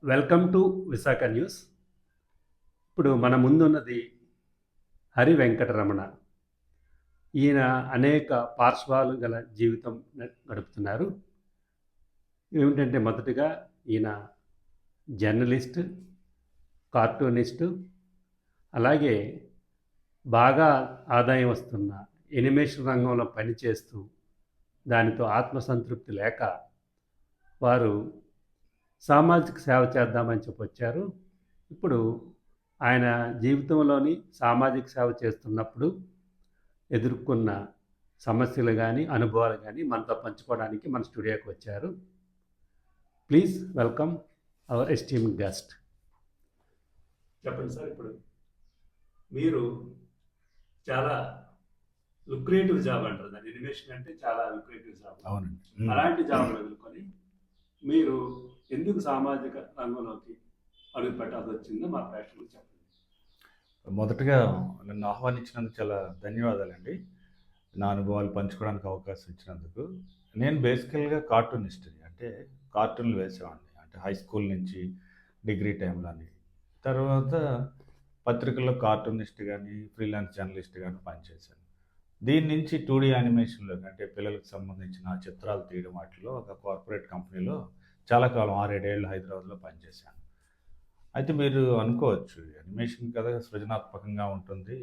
Welcome to Visakha news. ఇప్పుడు మన ముందున్నది హరి వెంకటరమణ. ఈయన అనేక పార్శ్వాలు గల జీవితం గడుపుతున్నారు. ఏమిటంటే మొదటిగా ఈయన జర్నలిస్ట్, కార్టూనిస్టు, అలాగే బాగా ఆదాయం వస్తున్న ఎనిమేషన్ రంగంలో పనిచేస్తూ దానితో ఆత్మసంతృప్తి లేక వారు సామాజిక సేవ చేద్దామని చెప్పొచ్చారు. ఇప్పుడు ఆయన జీవితంలోని సామాజిక సేవ చేస్తున్నప్పుడు ఎదుర్కొన్న సమస్యలు కానీ అనుభవాలు కానీ మనతో పంచుకోవడానికి మన స్టూడియోకి వచ్చారు. Please welcome our esteemed guest. చెప్పండి సార్, ఇప్పుడు మీరు చాలా లుక్రేటివ్ జాబ్ అంటారు దాన్ని, ఎనిమేషన్ అంటే చాలా లుక్రేటివ్ జాబ్. అవునండి. అలాంటి జాబ్లు వదులుకొని మీరు ఎందుకు సామాజిక రంగంలోకి అడుగు పెట్టాల్సి వచ్చిందో మా ప్రేక్షకులకు చెప్పండి. మొదటగా నన్ను ఆహ్వానించినందుకు చాలా ధన్యవాదాలండి. నా అనుభవాలు పంచుకోవడానికి అవకాశం ఇచ్చినందుకు. నేను బేసికల్గా కార్టూనిస్ట్, అంటే కార్టూన్లు వేసేవాడిని, అంటే హై స్కూల్ నుంచి డిగ్రీ టైంలోని. తర్వాత పత్రికల్లో కార్టూనిస్ట్ కానీ ఫ్రీలాన్స్ జర్నలిస్ట్ కానీ పనిచేశాను. దీని నుంచి 2D యానిమేషన్లోకి, అంటే పిల్లలకు సంబంధించిన చిత్రాలు తీయడం వాటిలో ఒక కార్పొరేట్ కంపెనీలో చాలా కాలం 6-7 ఏళ్ళు హైదరాబాద్లో పనిచేశాను. అయితే మీరు అనుకోవచ్చు యానిమేషన్ కదా సృజనాత్మకంగా ఉంటుంది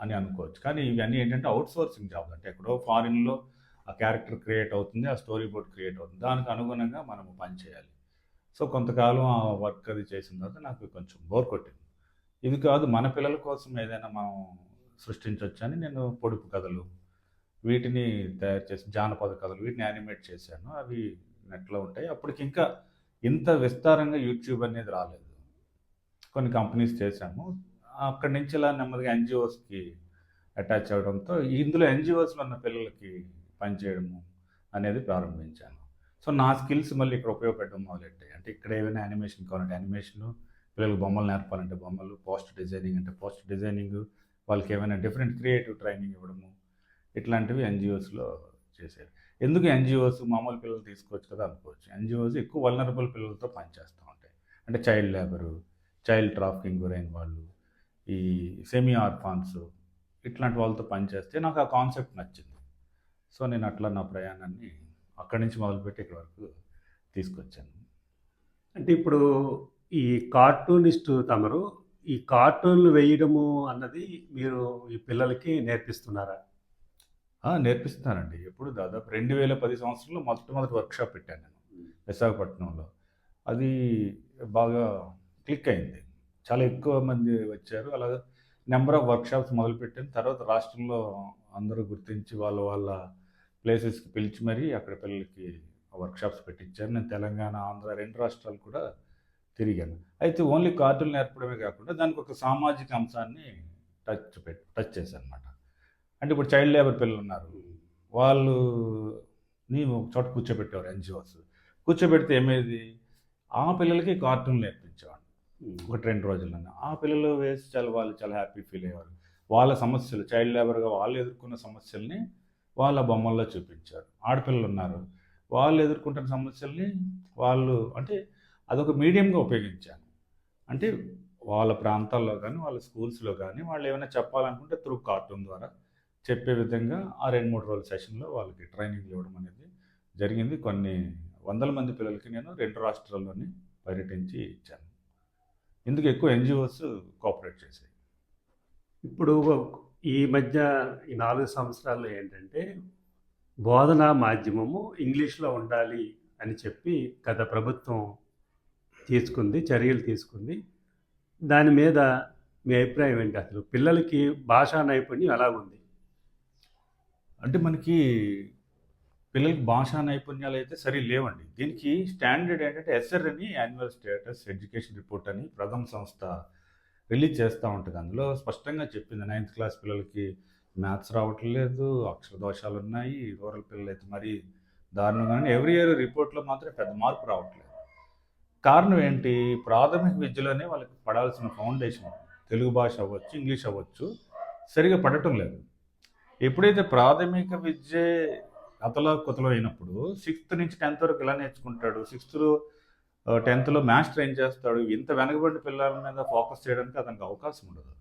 అని అనుకోవచ్చు, కానీ ఇవన్నీ ఏంటంటే అవుట్సోర్సింగ్ జాబ్. అంటే ఎక్కడో ఫారిన్లో ఆ క్యారెక్టర్ క్రియేట్ అవుతుంది, ఆ స్టోరీ బోర్డ్ క్రియేట్ అవుతుంది, దానికి అనుగుణంగా మనము పనిచేయాలి. సో కొంతకాలం ఆ వర్క్ అది చేసిన తర్వాత నాకు కొంచెం బోర్ కొట్టింది. ఇది కాదు, మన పిల్లల కోసం ఏదైనా మనం సృష్టించవచ్చని నేను పొడుపు కథలు వీటిని తయారు చేసి, జానపద కథలు వీటిని యానిమేట్ చేశాను. అవి నెట్లో ఉంటాయి. అప్పటికి ఇంకా ఇంత విస్తారంగా యూట్యూబ్ అనేది రాలేదు. కొన్ని కంపెనీస్ చేశాము. అక్కడి నుంచి ఇలా నెమ్మదిగా ఎన్జిఓస్కి అటాచ్ అవ్వడంతో ఇందులో ఎన్జిఓస్లో ఉన్న పిల్లలకి పనిచేయడము అనేది ప్రారంభించాను. సో నా స్కిల్స్ మళ్ళీ ఇక్కడ ఉపయోగపెట్టడం మొదలెట్టాయి. అంటే ఇక్కడ ఏమైనా యానిమేషన్ కావాలంటే యానిమేషను, పిల్లలకు బొమ్మలు నేర్పాలంటే బొమ్మలు, పోస్ట్ డిజైనింగ్ అంటే పోస్ట్ డిజైనింగ్, వాళ్ళకి ఏమైనా డిఫరెంట్ క్రియేటివ్ ట్రైనింగ్ ఇవ్వడము, ఇట్లాంటివి ఎన్జిఓస్లో చేశారు. ఎందుకు ఎన్జిఓస్ మామూలు పిల్లలు తీసుకోవచ్చు కదా అనుకోవచ్చు. ఎన్జిఓస్ ఎక్కువ వల్నరబుల్ పిల్లలతో పనిచేస్తూ ఉంటాయి. అంటే చైల్డ్ లేబరు, చైల్డ్ ట్రాఫికింగ్ గురైన వాళ్ళు, ఈ సెమీ ఆర్ఫాన్స్, ఇట్లాంటి వాళ్ళతో పనిచేస్తే నాకు ఆ కాన్సెప్ట్ నచ్చింది. సో నేను అట్లా నా ప్రయాణాన్ని అక్కడి నుంచి మొదలుపెట్టి ఇక్కడి వరకు తీసుకొచ్చాను. అంటే ఇప్పుడు ఈ కార్టూనిస్టు తమరు ఈ కార్టూన్లు వేయడము అన్నది మీరు ఈ పిల్లలకి నేర్పిస్తున్నారా? నేర్పిస్తున్నానండి. ఎప్పుడు దాదాపు 2010 సంవత్సరంలో మొట్టమొదటి వర్క్షాప్ పెట్టాను నేను విశాఖపట్నంలో. అది బాగా క్లిక్ అయింది. చాలా ఎక్కువ మంది వచ్చారు. అలాగే నెంబర్ ఆఫ్ వర్క్షాప్స్ మొదలుపెట్టాను. తర్వాత రాష్ట్రంలో అందరూ గుర్తించి వాళ్ళ వాళ్ళ ప్లేసెస్కి పిలిచి మరీ అక్కడ పిల్లలకి వర్క్షాప్స్ పెట్టించారు. నేను తెలంగాణ, ఆంధ్ర 2 రాష్ట్రాలు కూడా తిరిగాను. అయితే ఓన్లీ కార్టూన్ నేర్పడమే కాకుండా దానికి ఒక సామాజిక అంశాన్ని టచ్ చేశాను అనమాట. అంటే ఇప్పుడు చైల్డ్ లేబర్ పిల్లలు ఉన్నారు, వాళ్ళని ఒక చోట కూర్చోబెట్టేవారు ఎన్జిఓస్. కూర్చోబెడితే ఏమేది, ఆ పిల్లలకి కార్టూన్ నేర్పించేవాడిని 1-2 రోజుల్లోనే. ఆ పిల్లలు వేసి వాళ్ళు చాలా హ్యాపీ ఫీల్ అయ్యేవారు. వాళ్ళ సమస్యలు, చైల్డ్ లేబర్గా వాళ్ళు ఎదుర్కొన్న సమస్యల్ని వాళ్ళ బొమ్మల్లో చూపించారు. ఆడపిల్లలు ఉన్నారు, వాళ్ళు ఎదుర్కొంటున్న సమస్యల్ని వాళ్ళు, అంటే అదొక మీడియంగా ఉపయోగించాను. అంటే వాళ్ళ ప్రాంతాల్లో కానీ వాళ్ళ స్కూల్స్లో కానీ వాళ్ళు ఏమైనా చెప్పాలనుకుంటే త్రూ కార్టూన్ ద్వారా చెప్పే విధంగా ఆ 2-3 రోజుల సెషన్లో వాళ్ళకి ట్రైనింగ్ ఇవ్వడం అనేది జరిగింది. కొన్ని వందల మంది పిల్లలకి నేను 2 రాష్ట్రాల్లోని పర్యటించి ఇచ్చాను. ఇందుకు ఎక్కువ ఎన్జిఓస్ కోఆపరేట్ చేశాయి. ఇప్పుడు ఈ మధ్య ఈ 4 సంవత్సరాల్లో ఏంటంటే బోధనా మాధ్యమము ఇంగ్లీష్లో ఉండాలి అని చెప్పి గత ప్రభుత్వం చర్యలు తీసుకుంది. దాని మీద మీ అభిప్రాయం ఏంటి? అసలు పిల్లలకి భాషా నైపుణ్యం ఎలా ఉంది? అంటే మనకి పిల్లలకి భాషా నైపుణ్యాలు అయితే సరి లేవండి. దీనికి స్టాండర్డ్ ఏంటంటే ఎస్ఆర్ అని, యాన్యువల్ స్టేటస్ ఎడ్యుకేషన్ రిపోర్ట్ అని ప్రథమ సంస్థ రిలీజ్ చేస్తూ ఉంటుంది. అందులో స్పష్టంగా చెప్పింది 9th క్లాస్ పిల్లలకి మ్యాథ్స్ రావట్లేదు, అక్షర దోషాలు ఉన్నాయి, రూరల్ పిల్లలు అయితే మరీ దారుణంగా. ఎవ్రీ ఇయర్ రిపోర్ట్లో మాత్రం పెద్ద మార్పు రావట్లేదు. కారణం ఏంటి? ప్రాథమిక విద్యలోనే వాళ్ళకి పడాల్సిన ఫౌండేషన్, తెలుగు భాష అవ్వచ్చు, ఇంగ్లీష్ అవ్వచ్చు, సరిగా పడటం లేదు. ఎప్పుడైతే ప్రాథమిక విద్య అతలాకుతలం అయినప్పుడు 6th నుంచి 10th వరకు ఎలా నేర్చుకుంటాడు? 6th 10థ్‌లో మ్యాథ్స్ ట్రైన్ చేస్తాడు. ఇంత వెనకబడిన పిల్లల మీద ఫోకస్ చేయడానికి అతనికి అవకాశం ఉండదు.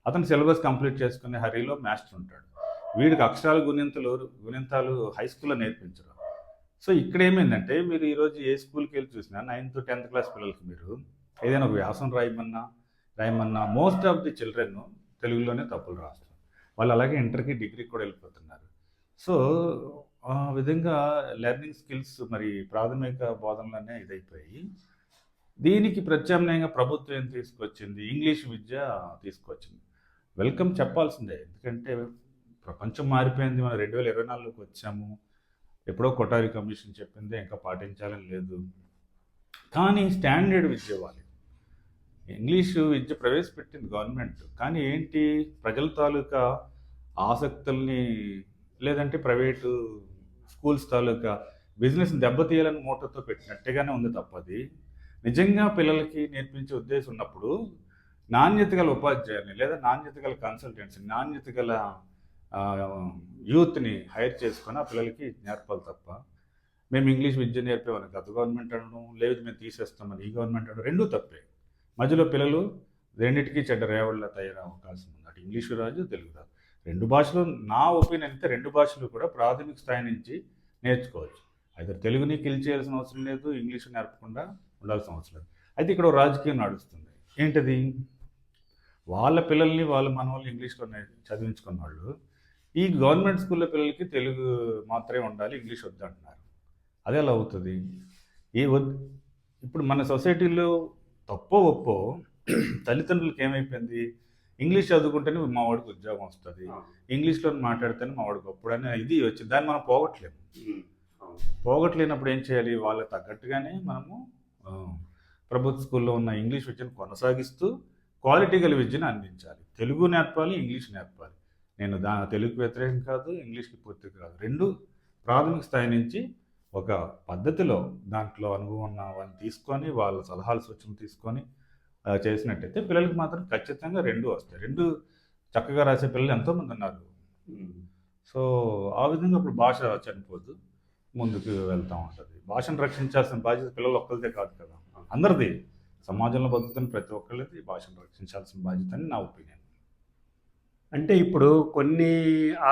అతను సిలబస్ కంప్లీట్ చేసుకునే హరీలో మాస్టర్ ఉంటాడు. వీడికి అక్షరాలు, గుణింతాలు హై స్కూల్‌లో నేర్పించరు. సో ఇక్కడేమైందంటే మీరు ఈరోజు ఏ స్కూల్‌కెళ్ళి చూసినా 9థ్, 10థ్ క్లాస్ పిల్లలకి మీరు ఏదైనా ఒక వ్యాసం రాయమన్నా మోస్ట్ ఆఫ్ ది చిల్డ్రన్ తెలుగులోనే తప్పులు రాస్తారు. వాళ్ళు అలాగే ఇంటర్‌కి, డిగ్రీకి కూడా వెళ్ళిపోతున్నారు. సో ఆ విధంగా లెర్నింగ్ స్కిల్స్ మరి ప్రాథమిక బోధనలోనే ఇదైపోయి, దీనికి ప్రత్యామ్నాయంగా ప్రభుత్వం ఏం తీసుకొచ్చింది? ఇంగ్లీష్ విద్య తీసుకొచ్చింది. వెల్కమ్ చెప్పాల్సిందే. ఎందుకంటే ప్రపంచం మారిపోయింది. మనం 2024లోకి వచ్చాము. ఎప్పుడో కొఠారి కమిషన్ చెప్పిందే ఇంకా పాటించాలని లేదు. కానీ స్టాండర్డ్ విద్య ఇవ్వాలి. ఇంగ్లీషు విద్య ప్రవేశపెట్టింది గవర్నమెంట్. కానీ ఏంటి, ప్రజల తాలూకా ఆసక్తుల్ని లేదంటే ప్రైవేటు స్కూల్స్ తాలూకా బిజినెస్ని దెబ్బతీయాలని మోటోతో పెట్టినట్టుగానే ఉంది తప్ప అది నిజంగా పిల్లలకి నేర్పించే ఉద్దేశం ఉన్నప్పుడు నాణ్యత గల ఉపాధ్యాయుల్ని లేదా నాణ్యత గల కన్సల్టెంట్స్ని, నాణ్యత గల యూత్ని హైర్ చేసుకొని ఆ పిల్లలకి నేర్పాలి తప్ప మేము ఇంగ్లీష్ విద్య నేర్పేమని గత గవర్నమెంట్ అనడం, లేదు మేము తీసేస్తామని ఈ గవర్నమెంట్ అనడం, రెండూ తప్పే. మధ్యలో పిల్లలు రెండింటికి చెడ్డ రేవళ్ళ తయారయ్యే అవకాశం ఉంది. అటు ఇంగ్లీషు రాజు, తెలుగు రాజు. రెండు భాషలు నా ఒపీనియన్ అయితే రెండు భాషలు కూడా ప్రాథమిక స్థాయి నుంచి నేర్చుకోవచ్చు. అయితే తెలుగుని కిల్ చేయాల్సిన అవసరం లేదు, ఇంగ్లీషు నేర్పకుండా ఉండాల్సిన అవసరం లేదు. అయితే ఇక్కడ రాజకీయం నడుస్తుంది. ఏంటది, వాళ్ళ పిల్లల్ని వాళ్ళ మనవాళ్ళు ఇంగ్లీష్లో చదివించుకున్న వాళ్ళు ఈ గవర్నమెంట్ స్కూల్లో పిల్లలకి తెలుగు మాత్రమే ఉండాలి, ఇంగ్లీష్ వద్దు అంటున్నారు. అదే ఎలా అవుతుంది? ఇప్పుడు మన సొసైటీలో తప్పో ఒప్పో తల్లిదండ్రులకి ఏమైపోయింది, ఇంగ్లీష్ చదువుకుంటేనే మా వాడికి ఉద్యోగం వస్తుంది, ఇంగ్లీష్లో మాట్లాడితేనే మా వాడికి అప్పుడనే ఇది వచ్చింది. దాన్ని మనం పోగొట్టలేనప్పుడు ఏం చేయాలి? వాళ్ళకి తగ్గట్టుగానే మనము ప్రభుత్వ స్కూల్లో ఉన్న ఇంగ్లీష్ విద్యను కొనసాగిస్తూ క్వాలిటీ గల విద్యను అందించాలి. తెలుగు నేర్పాలి, ఇంగ్లీష్ నేర్పాలి. నేను తెలుగుకి వ్యతిరేకం కాదు, ఇంగ్లీష్కి పూర్తిగా కాదు. రెండు ప్రాథమిక స్థాయి నుంచి ఒక పద్ధతిలో దాంట్లో అనుభవం ఉన్న వాళ్ళని తీసుకొని వాళ్ళ సలహాలు సూచనలు తీసుకొని చేసినట్టయితే పిల్లలకి మాత్రం ఖచ్చితంగా రెండు వస్తాయి. రెండు చక్కగా రాసే పిల్లలు ఎంతోమంది ఉన్నారు. సో ఆ విధంగా ఇప్పుడు భాష చనిపోద్దు, ముందుకు వెళ్తూ ఉంటుంది. భాషను రక్షించాల్సిన బాధ్యత పిల్లలు ఒక్కరిదే కాదు కదా, అందరిది. సమాజంలో బతుకుతున్న ప్రతి ఒక్కరిది భాషను రక్షించాల్సిన బాధ్యత అని నా ఒపీనియన్. అంటే ఇప్పుడు కొన్ని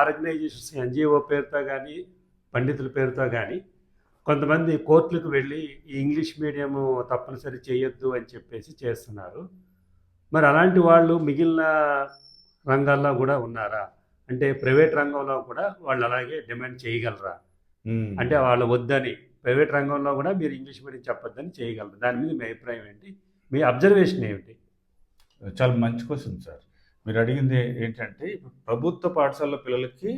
ఆర్గనైజేషన్స్ ఎన్జిఓ పేరుతో కానీ పండితుల పేరుతో కానీ కొంతమంది కోర్టులకు వెళ్ళి ఈ ఇంగ్లీష్ మీడియము తప్పనిసరి చేయొద్దు అని చెప్పేసి చేస్తున్నారు. మరి అలాంటి వాళ్ళు మిగిలిన రంగాల్లో కూడా ఉన్నారా? అంటే ప్రైవేట్ రంగంలో కూడా వాళ్ళు అలాగే డిమాండ్ చేయగలరా? అంటే వాళ్ళు వద్దని ప్రైవేట్ రంగంలో కూడా మీరు ఇంగ్లీష్ మీడియం చెప్పొద్దని చేయగలరు. దాని మీద మీ అభిప్రాయం ఏంటి, మీ అబ్జర్వేషన్ ఏమిటి? చాలా మంచి క్వశ్చన్ సార్. మీరు అడిగింది ఏంటంటే, ఇప్పుడు ప్రభుత్వ పాఠశాలలో పిల్లలకి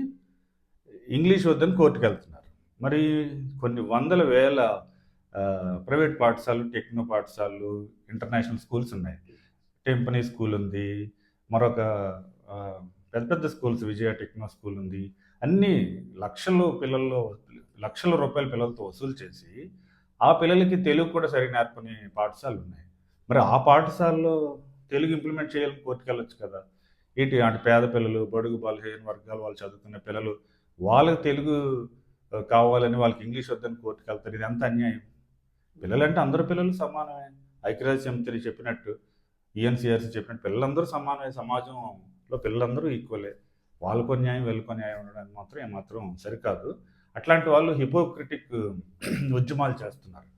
ఇంగ్లీష్ వద్దని కోర్టుకు వెళ్తున్నారు. మరి కొన్ని వందల వేల ప్రైవేట్ పాఠశాలలు, టెక్నో పాఠశాలలు, ఇంటర్నేషనల్ స్కూల్స్ ఉన్నాయి. టెంపనీ స్కూల్ ఉంది, మరొక పెద్ద పెద్ద స్కూల్స్, విజయ టెక్నో స్కూల్ ఉంది. అన్నీ లక్షల రూపాయల పిల్లలతో వసూలు చేసి ఆ పిల్లలకి తెలుగు కూడా సరిగ్గా నేర్పని పాఠశాలలు ఉన్నాయి. మరి ఆ పాఠశాలలో తెలుగు ఇంప్లిమెంట్ చేయాలని కోర్టుకు వెళ్ళొచ్చు కదా. ఏంటి అంటే పేద పిల్లలు, బడుగు బలహీన వర్గాలు వాళ్ళు చదువుకునే పిల్లలు, వాళ్ళకి తెలుగు కావాలని వాళ్ళకి ఇంగ్లీష్ వద్దని కోర్టుకు వెళ్తారు. ఇది ఎంత అన్యాయం. పిల్లలంటే అందరు పిల్లలు సమానమే. ఐక్యరాజ్య సమితి చెప్పినట్టు, యుఎన్సిఆర్సి చెప్పినట్టు పిల్లలందరూ సమానమే. సమాజంలో పిల్లలందరూ ఈక్వలే. వాళ్ళకో న్యాయం వీళ్ళకో న్యాయం ఉండడానికి మాత్రం ఏమాత్రం సరికాదు. అట్లాంటి వాళ్ళు హిపోక్రిటిక్ ఉద్యమాలు చేస్తున్నారు.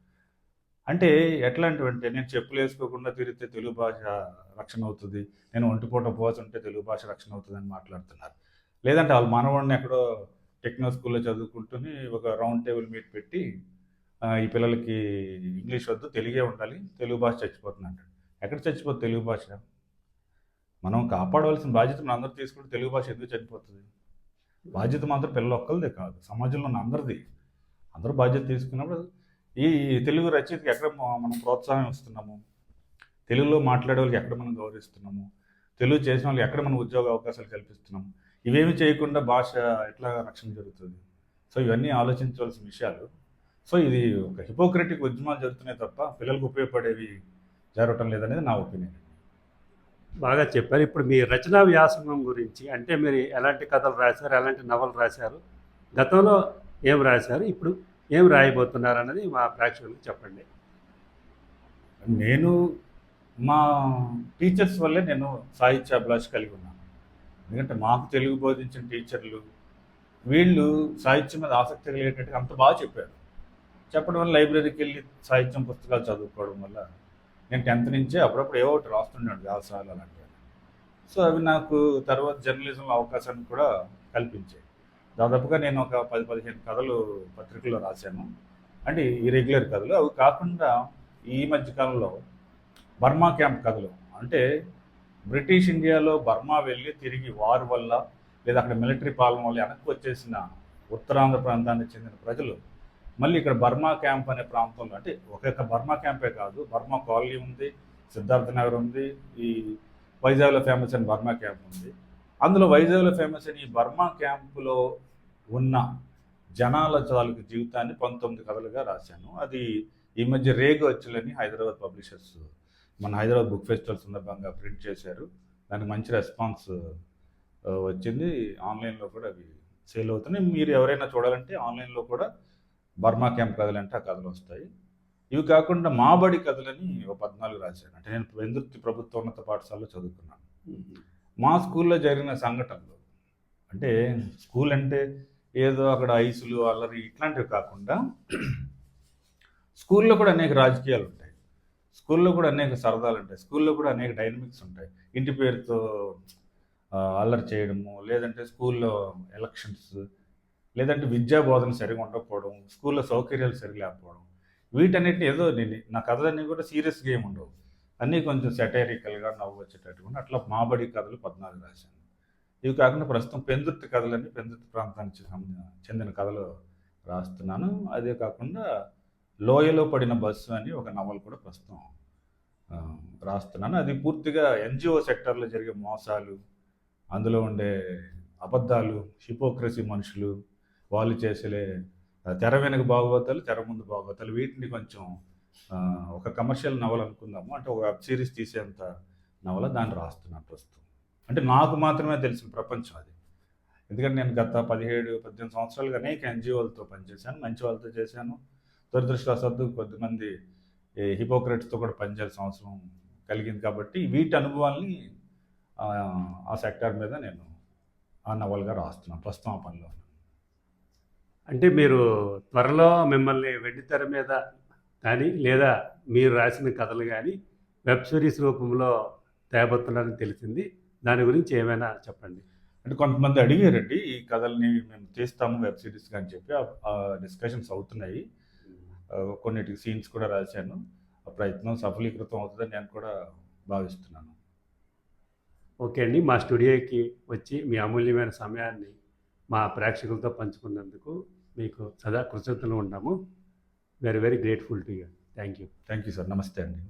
అంటే ఎట్లాంటివంటే, నేను చెప్పులు వేసుకోకుండా తిరిగితే తెలుగు భాష రక్షణ అవుతుంది, నేను ఒంటిపూట ఉపవాసం ఉంటే తెలుగు భాష రక్షణ అవుతుంది అని మాట్లాడుతున్నారు. లేదంటే వాళ్ళ మనవాడిని ఎక్కడో టెక్నో స్కూల్లో చదువుకుంటూనే ఒక రౌండ్ టేబుల్ మీట్ పెట్టి ఈ పిల్లలకి ఇంగ్లీష్ వద్దు, తెలుగే ఉండాలి, తెలుగు భాష చచ్చిపోతుంది అంటాడు. ఎక్కడ చచ్చిపోతుంది తెలుగు భాష? మనం కాపాడవలసిన బాధ్యత మనం అందరూ తీసుకుంటే తెలుగు భాష ఎందుకు చనిపోతుంది? బాధ్యత మాత్రం పిల్లలు ఒక్కరిదే కాదు, సమాజంలో ఉన్న అందరిది. అందరూ బాధ్యత తీసుకున్నప్పుడు ఈ తెలుగు రచయితకి ఎక్కడ మనం ప్రోత్సాహం ఇస్తున్నాము, తెలుగులో మాట్లాడే వాళ్ళకి ఎక్కడ మనం గౌరవిస్తున్నాము, తెలుగు చేసిన వాళ్ళకి ఎక్కడ మనం ఉద్యోగ అవకాశాలు కల్పిస్తున్నాము, ఇవేమి చేయకుండా భాష ఎట్లా రక్షణ జరుగుతుంది? సో ఇవన్నీ ఆలోచించవలసిన విషయాలు. సో ఇది ఒక హిపోక్రటిక్ ఉద్యమాలు జరుగుతున్నాయి తప్ప పిల్లలకు ఉపయోగపడేవి జరగటం లేదనేది నా ఒపీనియన్. బాగా చెప్పారు. ఇప్పుడు మీ రచనా వ్యాసంగం గురించి, అంటే మీరు ఎలాంటి కథలు రాశారు, ఎలాంటి నవలు రాశారు, గతంలో ఏం రాశారు, ఇప్పుడు ఏం రాయబోతున్నారు అన్నది మా ప్రేక్షకులకు చెప్పండి. నేను మా టీచర్స్ వల్లే నేను సాహిత్య అభిలాష కలిగి ఉన్నాను. ఎందుకంటే మాకు తెలుగు బోధించిన టీచర్లు వీళ్ళు సాహిత్యం మీద ఆసక్తి కలిగేటట్టుగా అంత బాగా చెప్పారు. చెప్పడం వల్ల లైబ్రరీకి వెళ్ళి సాహిత్యం పుస్తకాలు చదువుకోవడం వల్ల నేను 10th నుంచే అప్పుడప్పుడు ఏవో ఒకటి రాస్తుండేవాడిని, వ్యాసాలు అలాంటివి. సో అవి నాకు తర్వాత జర్నలిజంలో అవకాశాన్ని కూడా కల్పించాయి. దాదాపుగా నేను ఒక 10-15 కథలు పత్రికల్లో రాశాను. అంటే ఈ రెగ్యులర్ కథలు. అవి కాకుండా ఈ మధ్య కాలంలో బర్మా క్యాంప్ కథలు, అంటే బ్రిటిష్ ఇండియాలో బర్మా వెళ్ళి తిరిగి వార్ వల్ల లేదా అక్కడ మిలిటరీ పాలన వల్ల వెనక్కి వచ్చేసిన ఉత్తరాంధ్ర ప్రాంతానికి చెందిన ప్రజలు మళ్ళీ ఇక్కడ బర్మా క్యాంప్ అనే ప్రాంతంలో, అంటే ఒక్కొక్క బర్మా క్యాంపే కాదు, బర్మా కాలనీ ఉంది, సిద్ధార్థ నగర్ ఉంది, ఈ వైజాగ్లో ఫేమస్ అయిన బర్మా క్యాంప్ ఉంది. అందులో వైజాగ్లో ఫేమస్ అయిన ఈ బర్మా క్యాంపులో ఉన్న జనాల తాలూకు జీవితాన్ని 19 కథలుగా రాశాను. అది ఈ మధ్య రేగు అచ్చులని హైదరాబాద్ పబ్లిషర్స్ మన హైదరాబాద్ బుక్ ఫెస్టివల్ సందర్భంగా ప్రింట్ చేశారు. దానికి మంచి రెస్పాన్స్ వచ్చింది. ఆన్లైన్లో కూడా అవి సేల్ అవుతున్నాయి. మీరు ఎవరైనా చూడాలంటే ఆన్లైన్లో కూడా బర్మా క్యాంప్ కథలంటే ఆ కథలు వస్తాయి. ఇవి కాకుండా మాబడి కథలని ఒక 14 రాశాను. అంటే నేను వెందుర్తి ప్రభుత్వ ఉన్నత పాఠశాలలో చదువుకున్నాను. మా స్కూల్లో జరిగిన సంఘటనలు, అంటే స్కూల్ అంటే ఏదో అక్కడ ఐసులు అల్లరి ఇట్లాంటివి కాకుండా స్కూల్లో కూడా అనేక రాజకీయాలు ఉంటాయి, స్కూల్లో కూడా అనేక సరదాలు ఉంటాయి, స్కూల్లో కూడా అనేక డైనమిక్స్ ఉంటాయి. ఇంటి పేరుతో అల్లరి చేయడము, లేదంటే స్కూల్లో ఎలక్షన్స్, లేదంటే విద్యా బోధన సరిగా ఉండకపోవడం, స్కూల్లో సౌకర్యాలు సరిగా లేకపోవడం, వీటన్నిటిని ఏదో నేను నా కథలన్నీ కూడా సీరియస్గా ఏమి ఉండవు, అన్నీ కొంచెం సెటైరికల్గా నవ్వు వచ్చేటట్టుగా అట్లా మాబడి కథలు 14 రాశాను. ఇవి కాకుండా ప్రస్తుతం పెందుర్తి కథలన్నీ పెందుర్తి ప్రాంతానికి చెందిన కథలు రాస్తున్నాను. అదే కాకుండా లోయలో పడిన బస్సు అని ఒక నవల కూడా ప్రస్తుతం రాస్తున్నాను. అది పూర్తిగా ఎన్జిఓ సెక్టర్లో జరిగే మోసాలు, అందులో ఉండే అబద్ధాలు, హిపోక్రసీ మనుషులు, వాళ్ళు చేసే తెర వెనుక భాగవతాలు, తెర ముందు భాగవతాలు, వీటిని కొంచెం ఒక కమర్షియల్ నవల అనుకుందాము, అంటే ఒక వెబ్ సిరీస్ తీసేంత నవల దాన్ని రాస్తున్నాను ప్రస్తుతం. అంటే నాకు మాత్రమే తెలిసిన ప్రపంచం అది. ఎందుకంటే నేను గత 17-18 సంవత్సరాలుగా అనేక ఎన్జిఓలతో పనిచేశాను, మంచి వాళ్ళతో చేశాను. దురదృష్టవశాత్తు కొద్దిమంది హిపోక్రెట్స్తో కూడా పనిచేయాల్సిన అవసరం కలిగింది. కాబట్టి వీటి అనుభవాల్ని ఆ సెక్టార్ మీద నేను ఆ నవల్గా రాస్తున్నాను ప్రస్తుతం ఆ పనిలో. అంటే మీరు త్వరలో మిమ్మల్ని వెండితెర మీద కానీ లేదా మీరు రాసిన కథలు కానీ వెబ్ సిరీస్ రూపంలో తేబోతున్నారని తెలిసింది. దాని గురించి ఏమైనా చెప్పండి. అంటే కొంతమంది అడిగారండి, ఈ కథల్ని మేము తీస్తాము వెబ్ సిరీస్గా అని చెప్పి, ఆ డిస్కషన్స్ అవుతున్నాయి. కొన్నిటికి సీన్స్ కూడా రాశాను. ఆ ప్రయత్నం సఫలీకృతం అవుతుందని నేను కూడా భావిస్తున్నాను. ఓకే అండి, మా స్టూడియోకి వచ్చి మీ అమూల్యమైన సమయాన్ని మా ప్రేక్షకులతో పంచుకున్నందుకు మీకు సదా కృతజ్ఞతలు ఉన్నాము. Very very grateful to you. Thank you. Thank you sir. నమస్తే అండి.